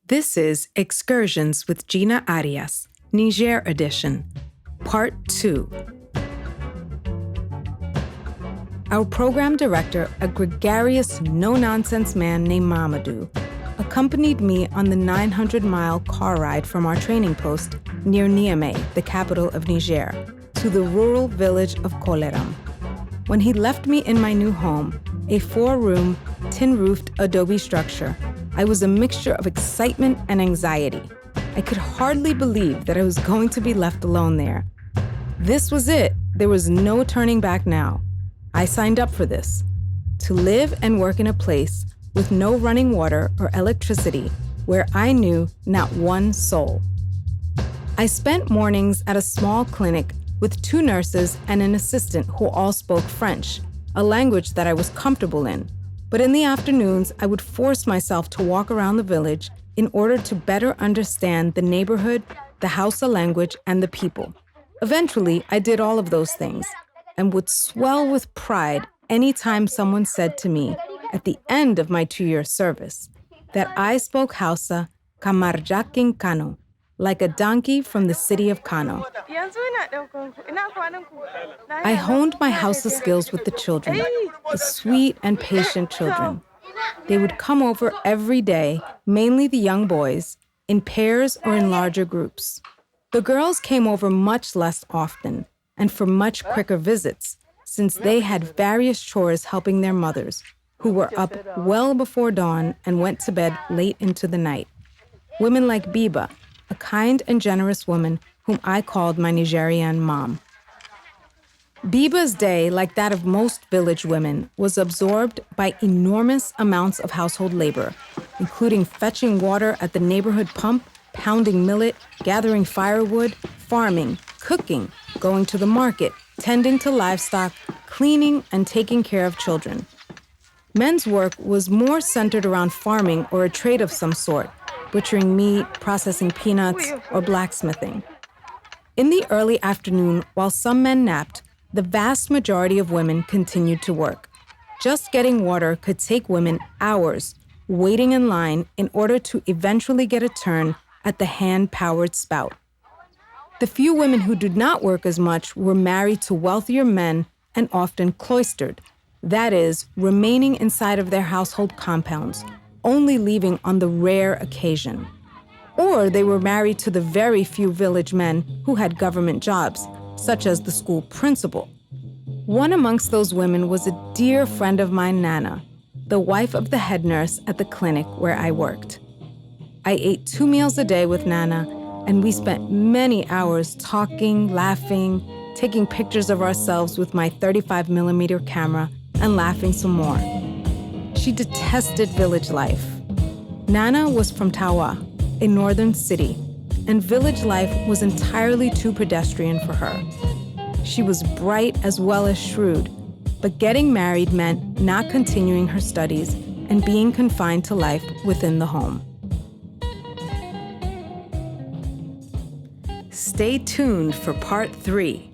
This is Excursions with Gina Arias, Niger edition, Part 2. Our program director, a gregarious, no-nonsense man named Mamadou, accompanied me on the 900-mile car ride from our training post near Niamey, the capital of Niger, to the rural village of Koleram. When he left me in my new home, a 4-room, tin-roofed adobe structure, I was a mixture of excitement and anxiety. I could hardly believe that I was going to be left alone there. This was it. There was no turning back now. I signed up for this, to live and work in a place with no running water or electricity where I knew not one soul. I spent mornings at a small clinic with 2 nurses and an assistant who all spoke French, a language that I was comfortable in. But in the afternoons, I would force myself to walk around the village in order to better understand the neighborhood, the Hausa language, and the people. Eventually, I did all of those things and would swell with pride anytime someone said to me at the end of my 2-year service that I spoke Hausa kamarjakin Kano, like a donkey from the city of Kano. I honed my Hausa skills with the children, the sweet and patient children. They would come over every day, mainly the young boys, in pairs or in larger groups. The girls came over much less often and for much quicker visits, since they had various chores helping their mothers, who were up well before dawn and went to bed late into the night. Women like Biba, a kind and generous woman whom I called my Nigerien Mom. Biba's day, like that of most village women, was absorbed by enormous amounts of household labor, including fetching water at the neighborhood pump, pounding millet, gathering firewood, farming, cooking, going to the market, tending to livestock, cleaning, and taking care of children. Men's work was more centered around farming or a trade of some sort, butchering meat, processing peanuts, or blacksmithing. In the early afternoon, while some men napped, the vast majority of women continued to work. Just getting water could take women hours, waiting in line in order to eventually get a turn at the hand-powered spout. The few women who did not work as much were married to wealthier men and often cloistered, that is, remaining inside of their household compounds, only leaving on the rare occasion. Or they were married to the very few village men who had government jobs, such as the school principal. One amongst those women was a dear friend of mine, Nana, the wife of the head nurse at the clinic where I worked. I ate 2 meals a day with Nana, and we spent many hours talking, laughing, taking pictures of ourselves with my 35mm camera, and laughing some more. She detested village life. Nana was from Tawa, a northern city, and village life was entirely too pedestrian for her. She was bright as well as shrewd, but getting married meant not continuing her studies and being confined to life within the home. Stay tuned for Part 3.